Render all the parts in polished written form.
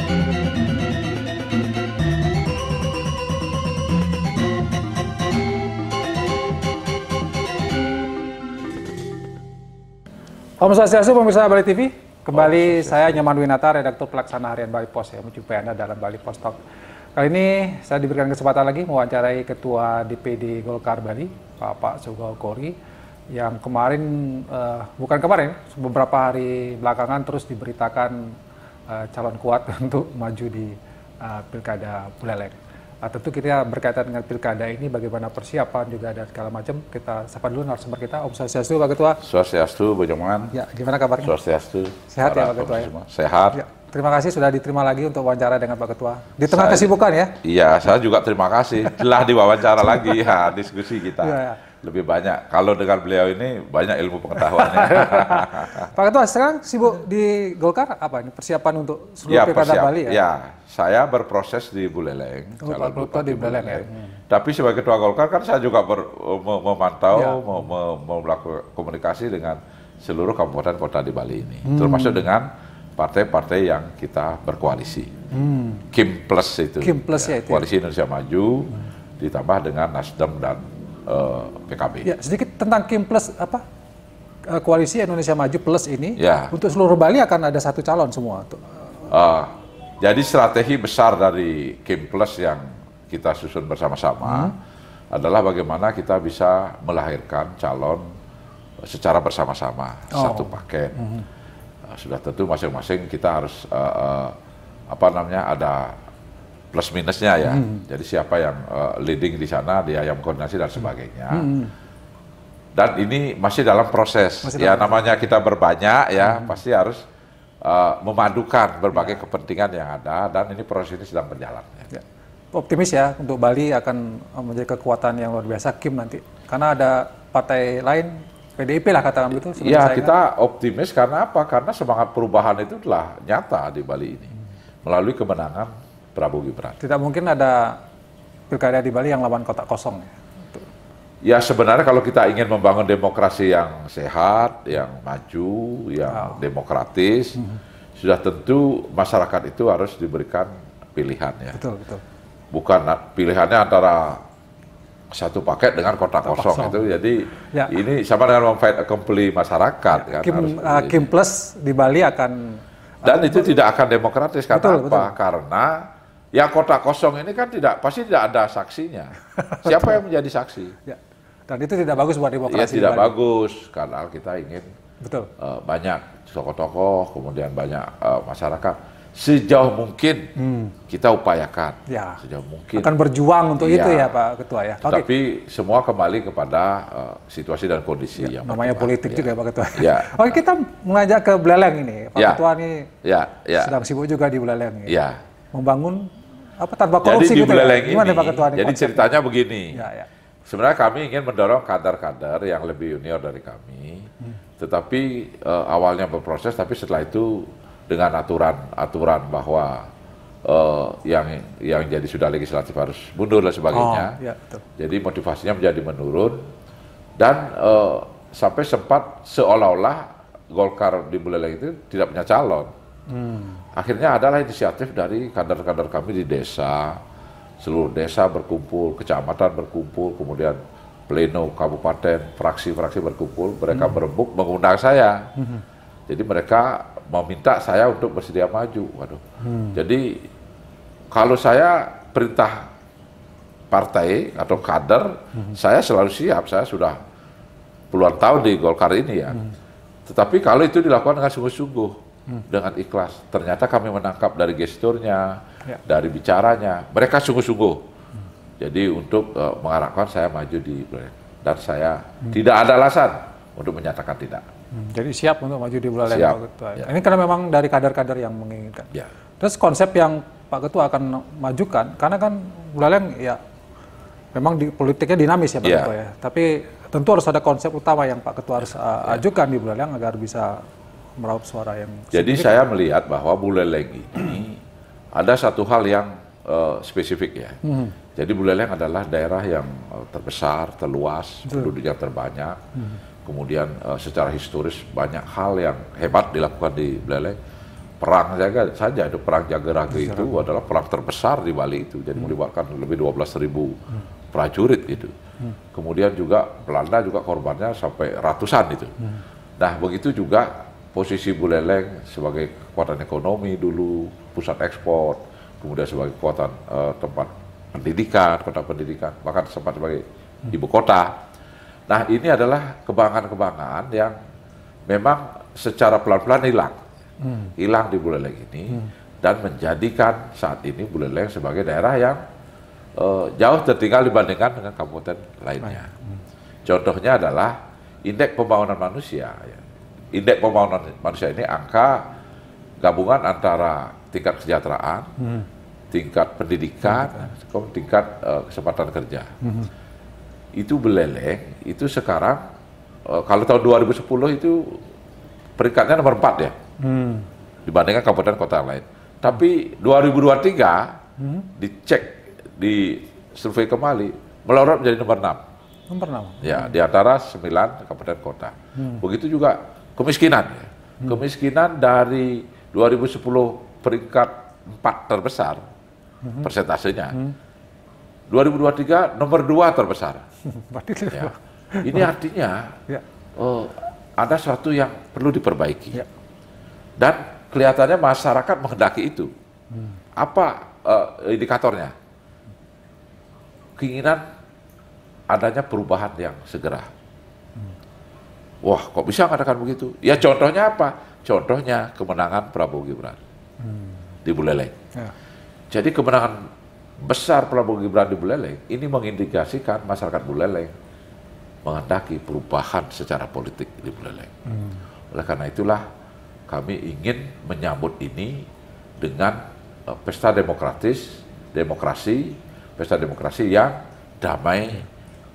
Om Swastiastu, pemirsa Bali TV. Kembali saya Nyoman Winata, redaktur pelaksana harian Bali Pos, yang menjumpai Anda dalam Bali Pos Talk. Kali ini saya diberikan kesempatan lagi mewawancarai Ketua DPD Golkar Bali, Pak Sugeng Kory, yang kemarin, bukan kemarin, beberapa hari belakangan terus diberitakan calon kuat untuk maju di Pilkada Buleleng. Tentu kita berkaitan dengan pilkada ini, bagaimana persiapan juga dan segala macam. Kita sapa dulu narasumber kita, Om Swastiastu, Pak Ketua. Swastiastu, Bu Nyoman. Ya, gimana kabarnya? Swastiastu. Sehat ya, Pak Ketua ya? Sehat. Ya, terima kasih sudah diterima lagi untuk wawancara dengan Pak Ketua. Di tengah kesibukan ya? Iya, saya juga terima kasih. Telah diwawancara lagi, ya, diskusi kita. Ya. Lebih banyak. Kalau dengan beliau ini banyak ilmu pengetahuannya. Pak Ketua, sekarang sibuk di Golkar apa ini? Persiapan untuk seluruh pilkada Bali ya? Ya, saya berproses di Buleleng. Pak Ketua di Buleleng ya? Tapi sebagai Ketua Golkar kan saya juga memantau, ya, melakukan komunikasi dengan seluruh kabupaten kota di Bali ini. Termasuk dengan partai-partai yang kita berkoalisi. Kim Plus itu. Kim Plus ya, itu Koalisi Indonesia Maju, ditambah dengan Nasdem dan PKB. Ya, sedikit tentang Kim Plus, apa Koalisi Indonesia Maju Plus ini, ya. Untuk seluruh Bali akan ada satu calon semua. Jadi strategi besar dari Kim Plus yang kita susun bersama-sama adalah bagaimana kita bisa melahirkan calon secara bersama-sama, satu paket. Sudah tentu masing-masing kita harus ada plus minusnya ya. Jadi siapa yang leading di sana, dia yang koordinasi dan sebagainya. Dan ini masih dalam proses. Namanya kita berbanyak ya, pasti harus memadukan berbagai kepentingan yang ada, dan ini proses ini sedang berjalan. Ya. Optimis ya untuk Bali akan menjadi kekuatan yang luar biasa Kim nanti. Karena ada partai lain, PDIP lah katakan begitu. Iya, kita optimis karena apa? Karena semangat perubahan itu telah nyata di Bali ini melalui kemenangan Prabowo Gibran. Tidak mungkin ada pilkada di Bali yang lawan kotak kosong. Ya sebenarnya kalau kita ingin membangun demokrasi yang sehat, yang maju, yang demokratis, sudah tentu masyarakat itu harus diberikan pilihan ya. Betul, betul. Bukan pilihannya antara satu paket dengan kotak kosong itu. Jadi ya, ini sama dengan memfight accompli masyarakat. Ya, kan, Kim Plus di Bali akan... Dan itu tidak akan demokratis. Karena betul, apa? Betul. Karena yang kotak kosong ini kan pasti tidak ada saksinya. Siapa yang menjadi saksi? Ya. Dan itu tidak bagus buat demokrasi. Ya tidak bagus, karena kita ingin banyak tokoh-tokoh, kemudian banyak masyarakat. Sejauh mungkin kita upayakan, sejauh mungkin. Akan berjuang untuk itu ya Pak Ketua ya. Tapi semua kembali kepada situasi dan kondisi yang namanya politik juga Pak Ketua. Ya. Oke, kita mengajak ke Buleleng ini. Pak Ketua ini sedang sibuk juga di Buleleng ini. Ya. Membangun apa tanpa korupsi jadi gitu di Buleleng ya? Gimana ini, Pak Ketua ini? Jadi ceritanya begini. Ya. Sebenarnya kami ingin mendorong kader-kader yang lebih junior dari kami, tetapi awalnya berproses, tapi setelah itu dengan aturan bahwa yang jadi sudah legislatif harus mundur dan sebagainya. Jadi motivasinya menjadi menurun, dan sampai sempat seolah-olah Golkar di Buleleng itu tidak punya calon. Akhirnya adalah inisiatif dari kader-kader kami di desa, seluruh desa berkumpul, kecamatan berkumpul, kemudian pleno kabupaten, fraksi-fraksi berkumpul, mereka berembuk mengundang saya. Jadi mereka meminta saya untuk bersedia maju. Waduh. Jadi kalau saya perintah partai atau kader, saya selalu siap. Saya sudah puluhan tahun di Golkar ini ya. Tetapi kalau itu dilakukan dengan sungguh-sungguh, dengan ikhlas, ternyata kami menangkap dari gesturnya, dari bicaranya, mereka sungguh-sungguh. Jadi untuk mengharapkan saya maju di Buleleng, dan saya tidak ada alasan untuk menyatakan tidak. Jadi siap untuk maju di Buleleng Pak Ketua. Ya. Ini karena memang dari kader-kader yang menginginkan. Ya. Terus konsep yang Pak Ketua akan majukan, karena kan Buleleng ya memang di politiknya dinamis ya Pak Ketua ya. Tapi tentu harus ada konsep utama yang Pak Ketua harus ajukan di Buleleng agar bisa meraup suara yang... Jadi saya melihat bahwa Buleleng ini ada satu hal yang spesifik ya. Jadi Buleleng adalah daerah yang terbesar, terluas, penduduknya terbanyak. Kemudian secara historis banyak hal yang hebat dilakukan di Buleleng. perang saja itu perang Jaga-Raga itu adalah perang terbesar di Bali itu. Jadi melibatkan lebih 12.000 prajurit gitu. Kemudian juga Belanda juga korbannya sampai ratusan itu. Nah, begitu juga posisi Buleleng sebagai kekuatan ekonomi dulu, pusat ekspor, kemudian sebagai kekuatan tempat pendidikan, kota pendidikan, bahkan sempat sebagai ibu kota. Nah, ini adalah kebanggaan-kebanggaan yang memang secara pelan-pelan hilang di Buleleng ini dan menjadikan saat ini Buleleng sebagai daerah yang jauh tertinggal dibandingkan dengan kabupaten lainnya. Contohnya adalah indeks pembangunan manusia. Indeks pembangunan manusia ini angka gabungan antara tingkat kesejahteraan, tingkat pendidikan, tingkat kesempatan kerja. Itu Buleleng, itu sekarang kalau tahun 2010 itu peringkatnya nomor 4 ya, dibandingkan kabupaten kota lain. Tapi 2023 dicek di survei kembali melorot menjadi nomor 6. Nomor 6. Ya, di antara 9 kabupaten kota. Begitu juga kemiskinan. Ya. Kemiskinan dari 2010 peringkat 4 terbesar persentasenya. 2023 nomor 2 terbesar. Ya. Ini artinya ada sesuatu yang perlu diperbaiki. Dan kelihatannya masyarakat menghendaki itu. Apa indikatornya? Keinginan adanya perubahan yang segera. Wah, kok bisa mengatakan begitu? Ya contohnya apa? Contohnya kemenangan Prabowo Gibran di Buleleng. Ya. Jadi kemenangan besar Prabowo Gibran di Buleleng ini mengindikasikan masyarakat Buleleng menghendaki perubahan secara politik di Buleleng. Oleh karena itulah kami ingin menyambut ini dengan pesta demokrasi yang damai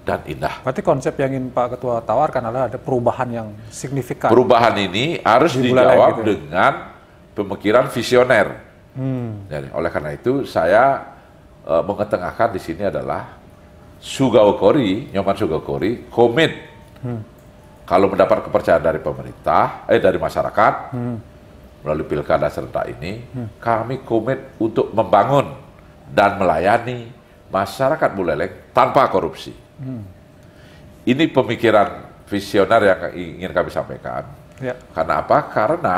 dan indah. Berarti konsep yang ingin Pak Ketua tawarkan adalah ada perubahan yang signifikan. Perubahan ini harus dijawab gitu, dengan pemikiran visioner. Jadi, oleh karena itu saya mengetengahkan di sini adalah Nyoman Sugawkori komit kalau mendapat kepercayaan dari pemerintah, dari masyarakat melalui pilkada serentak ini, kami komit untuk membangun dan melayani masyarakat Buleleng tanpa korupsi. Ini pemikiran visioner yang ingin kami sampaikan. Ya. Karena apa? Karena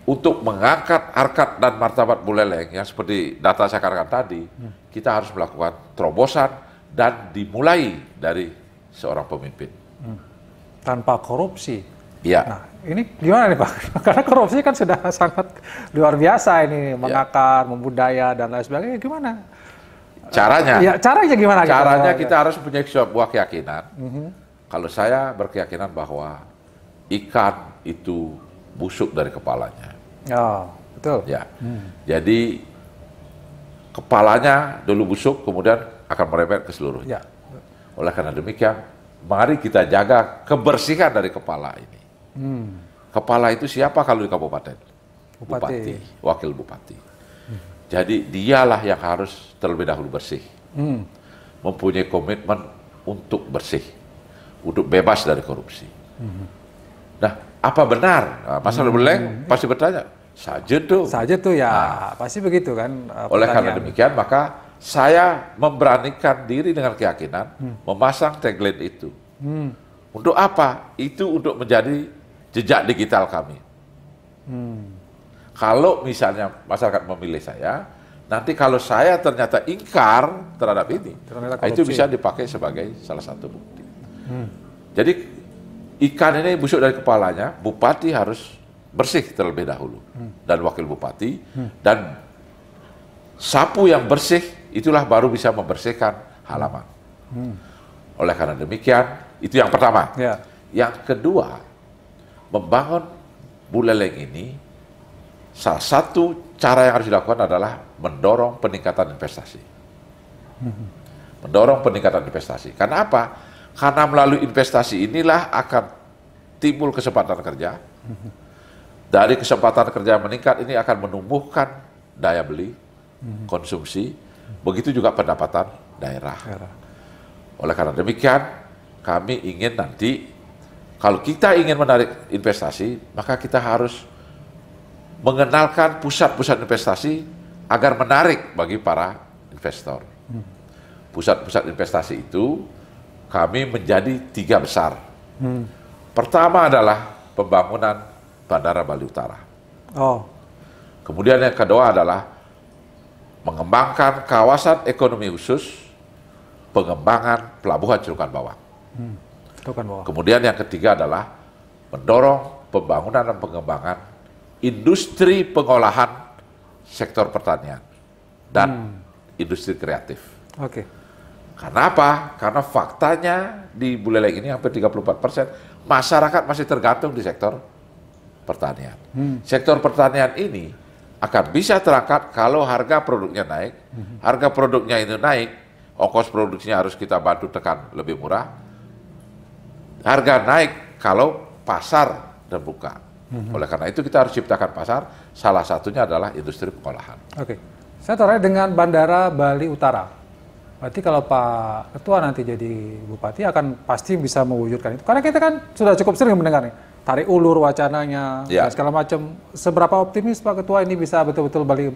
untuk mengangkat harkat dan martabat Buleleng yang seperti data saya katakan tadi, kita harus melakukan terobosan dan dimulai dari seorang pemimpin. Tanpa korupsi. Iya. Nah, ini gimana nih Pak? Karena korupsi kan sudah sangat luar biasa ini, mengakar, membudaya dan lain sebagainya. Gimana? Caranya? Ya, caranya gimana? Caranya kita harus punya sebuah keyakinan. Kalau saya berkeyakinan bahwa ikan itu busuk dari kepalanya. Oh, betul. Ya. Jadi kepalanya dulu busuk, kemudian akan merembet ke seluruhnya. Ya. Oleh karena demikian, mari kita jaga kebersihan dari kepala ini. Kepala itu siapa kalau di kabupaten? Bupati, wakil bupati. Jadi dialah yang harus terlebih dahulu bersih. Mempunyai komitmen untuk bersih, untuk bebas dari korupsi. Nah, apa benar? Nah, masalah Buleleng pasti bertanya, saja tuh ya, pasti begitu kan. Oleh karena demikian, maka saya memberanikan diri dengan keyakinan memasang tagline itu. Untuk apa? Itu untuk menjadi jejak digital kami. Kalau misalnya masyarakat memilih saya, nanti kalau saya ternyata ingkar terhadap ini, itu bisa dipakai sebagai salah satu bukti. Jadi ikan ini busuk dari kepalanya, bupati harus bersih terlebih dahulu, dan wakil bupati, dan sapu yang bersih itulah baru bisa membersihkan halaman. Oleh karena demikian, itu yang pertama. Ya. Yang kedua, membangun Buleleng ini, salah satu cara yang harus dilakukan adalah mendorong peningkatan investasi. Mendorong peningkatan investasi. Karena apa? Karena melalui investasi inilah akan timbul kesempatan kerja. Dari kesempatan kerja meningkat ini akan menumbuhkan daya beli, konsumsi, begitu juga pendapatan daerah. Oleh karena demikian, kami ingin nanti, kalau kita ingin menarik investasi, maka kita harus mengenalkan pusat-pusat investasi agar menarik bagi para investor. Pusat-pusat investasi itu kami menjadi 3 besar. Pertama adalah pembangunan Bandara Bali Utara. Oh, Kemudian yang kedua adalah mengembangkan kawasan ekonomi khusus, pengembangan pelabuhan Celukan Bawang. itu kan bawah. Kemudian yang ketiga adalah mendorong pembangunan dan pengembangan industri pengolahan sektor pertanian dan industri kreatif. Oke. Karena apa? Karena faktanya di Buleleng ini hampir 34% masyarakat masih tergantung di sektor pertanian. Sektor pertanian ini akan bisa terangkat kalau harga produknya naik, harga produknya itu naik, ongkos produksinya harus kita bantu tekan lebih murah, harga naik kalau pasar terbuka. Oleh karena itu kita harus ciptakan pasar, salah satunya adalah industri pengolahan. Oke. Saya terkait dengan Bandara Bali Utara. Berarti kalau Pak Ketua nanti jadi Bupati akan pasti bisa mewujudkan itu. Karena kita kan sudah cukup sering mendengar nih, tarik ulur wacananya, dan segala macam. Seberapa optimis Pak Ketua ini bisa betul-betul Bali,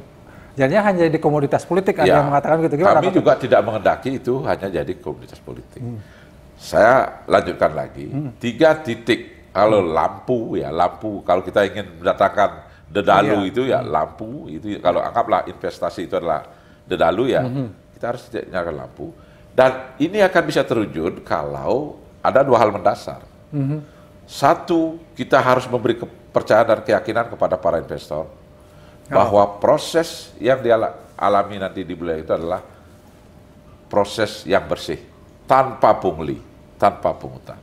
jadinya hanya jadi komoditas politik, ada yang mengatakan gitu. Gimana, kami juga tidak mengendaki itu hanya jadi komoditas politik. Saya lanjutkan lagi, 3 titik. Kalau lampu, kalau kita ingin mendatangkan dedalu itu ya lampu, itu kalau anggaplah investasi itu adalah dedalu ya, kita harus nyalakan lampu. Dan ini akan bisa terwujud kalau ada 2 hal mendasar. Satu, kita harus memberi kepercayaan dan keyakinan kepada para investor bahwa proses yang dia alami nanti di Buleleng itu adalah proses yang bersih, tanpa pungli, tanpa pungutan.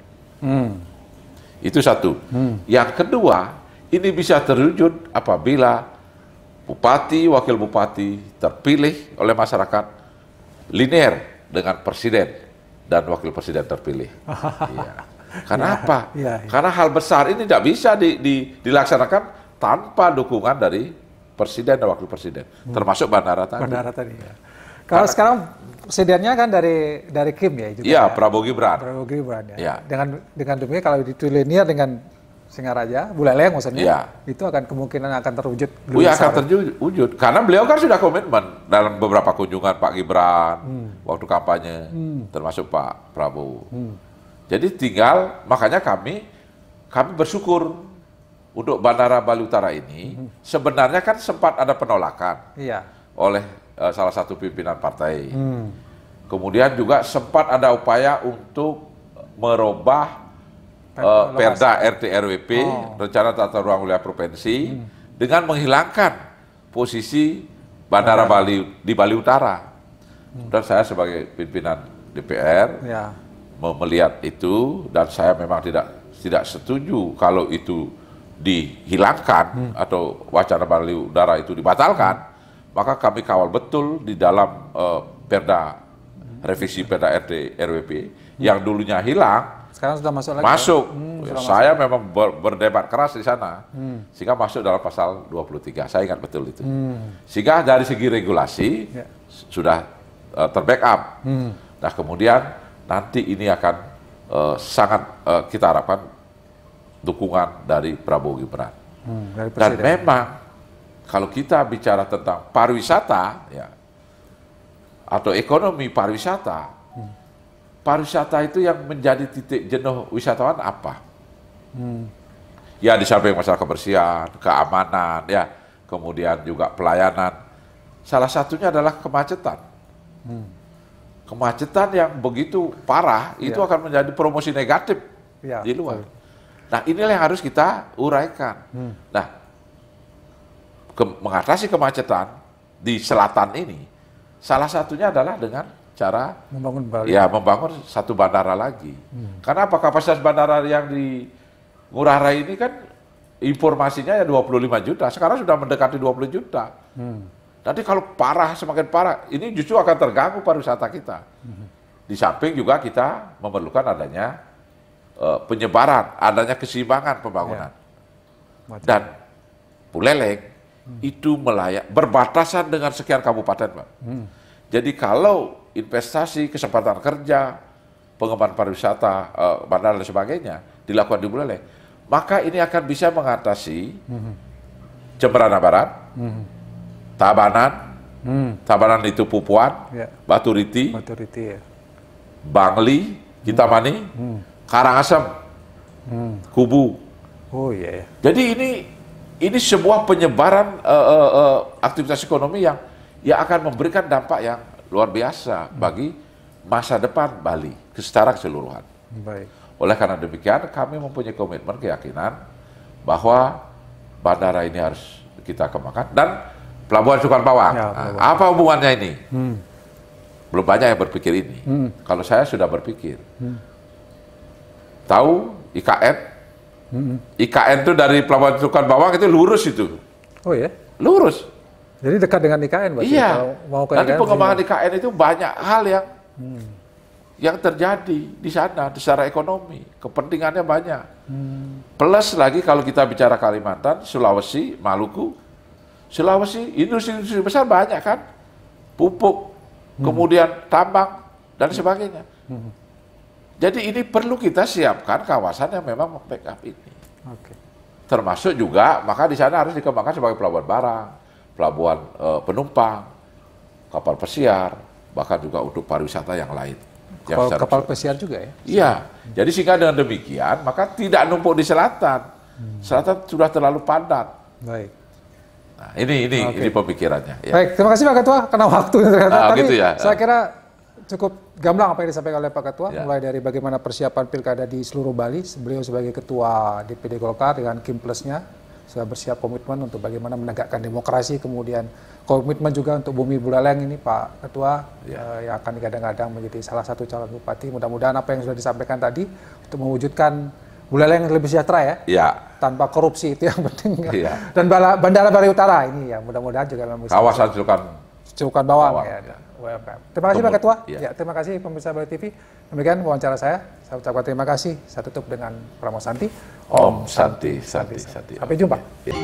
Itu satu. Yang kedua, ini bisa terwujud apabila bupati, wakil bupati terpilih oleh masyarakat linear dengan presiden dan wakil presiden terpilih. Karena apa? Karena hal besar ini tidak bisa dilaksanakan tanpa dukungan dari presiden dan wakil presiden, termasuk bandara tadi. Bandara tadi ya. Kalau sekarang presidennya kan dari Kim ya juga. Iya, Prabowo Gibran. Prabowo Gibran ya. Ya. Dengan demikian kalau itu linear dengan Singaraja, Buleleng maksudnya, Ya. itu akan kemungkinan akan terwujud. Iya, akan terwujud. Karena beliau kan sudah komitmen dalam beberapa kunjungan Pak Gibran waktu kampanye, termasuk Pak Prabowo. Jadi tinggal, makanya kami bersyukur untuk Bandara Bali Utara ini. Sebenarnya kan sempat ada penolakan oleh salah satu pimpinan partai. Kemudian juga sempat ada upaya untuk merubah Perda RT RWP, Rencana Tata Ruang Wilayah Provinsi, dengan menghilangkan posisi Bandara Bali di Bali Utara. Dan saya sebagai pimpinan DPR melihat itu, dan saya memang tidak setuju kalau itu dihilangkan atau wacana Bali Utara itu dibatalkan. Maka kami kawal betul di dalam revisi Perda RT RWP yang dulunya hilang. Sekarang sudah masuk lagi. Masuk. Saya memang berdebat keras di sana. Sehingga masuk dalam pasal 23. Saya ingat betul itu. Sehingga dari segi regulasi sudah terbackup. Nah, kemudian nanti ini akan sangat kita harapkan dukungan dari Prabowo Gibran. Dan memang kalau kita bicara tentang pariwisata atau ekonomi pariwisata, pariwisata itu yang menjadi titik jenuh wisatawan apa? Ya, di samping masalah kebersihan, keamanan, kemudian juga pelayanan. Salah satunya adalah kemacetan. Kemacetan yang begitu parah itu akan menjadi promosi negatif di luar. Nah, inilah yang harus kita uraikan. Nah, mengatasi kemacetan di selatan ini, salah satunya adalah dengan cara membangun satu bandara lagi. Karena apa, kapasitas bandara yang di Ngurah Rai ini kan informasinya 25 juta, sekarang sudah mendekati 20 juta. Nanti kalau semakin parah, ini justru akan terganggu pariwisata kita. Di samping juga kita memerlukan adanya penyebaran, adanya keseimbangan pembangunan. Dan Buleleng itu berbatasan dengan sekian kabupaten, Pak. Jadi kalau investasi, kesempatan kerja, pengembangan pariwisata, bandara dan sebagainya dilakukan di Buleleng, maka ini akan bisa mengatasi Cemberana Barat, Tabanan, Tabanan itu Pupuan, Ya. Baturiti, Maturity ya. Bangli, Kintamani, Karangasem, Kubu. Oh iya ya. Jadi ini sebuah penyebaran aktivitas ekonomi yang akan memberikan dampak yang luar biasa bagi masa depan Bali secara keseluruhan. Baik. Oleh karena demikian, kami mempunyai komitmen, keyakinan bahwa bandara ini harus kita kembangkan dan Pelabuhan Sukan Bawang. Ya, Nah, apa hubungannya ini? Belum banyak yang berpikir ini. Kalau saya sudah berpikir. Tahu IKN? IKN itu dari Pelabuhan Sukan Bawang itu lurus itu. Oh ya. Lurus. Jadi dekat dengan IKN berarti. Iya. Kalau mau ke Nanti IKN, pengembangan IKN itu banyak hal yang terjadi di sana secara ekonomi. Kepentingannya banyak. Plus lagi kalau kita bicara Kalimantan, Sulawesi, Maluku, Sulawesi, industri-industri besar banyak kan? Pupuk, kemudian tambang, dan sebagainya. Jadi ini perlu kita siapkan kawasan yang memang backup ini. Oke. Termasuk juga, maka di sana harus dikembangkan sebagai pelabuhan barang, pelabuhan penumpang, kapal pesiar, bahkan juga untuk pariwisata yang lain. Kapal pesiar juga ya? Iya, jadi sehingga dengan demikian, maka tidak numpuk di selatan. Selatan sudah terlalu padat. Baik. Nah, ini pemikirannya. Ya. Baik, terima kasih Pak Ketua, karena waktu ternyata. Tapi gitu ya. saya kira cukup gamblang apa yang disampaikan oleh Pak Ketua, Ya. mulai dari bagaimana persiapan pilkada di seluruh Bali, beliau sebagai Ketua DPD Golkar dengan Kim Plusnya, sudah bersiap komitmen untuk bagaimana menegakkan demokrasi, kemudian komitmen juga untuk Bumi Buleleng ini Pak Ketua, yang akan digadang-gadang menjadi salah satu calon bupati. Mudah-mudahan apa yang sudah disampaikan tadi untuk mewujudkan Buleleng yang lebih sejahtera ya. Ya. Tanpa korupsi itu yang penting. Iya. Dan Bandara Bali Utara ini ya mudah-mudahan juga memang bisa Kawasan Sukan Bawang Bawang, ya. ya. UMKM. Terima kasih Pak Ketua. Ya. Ya, terima kasih pemirsa Bali TV. Demikian wawancara saya. Saya ucapkan terima kasih. Saya tutup dengan Pramosanti. Om Santi. Sampai jumpa. Ya.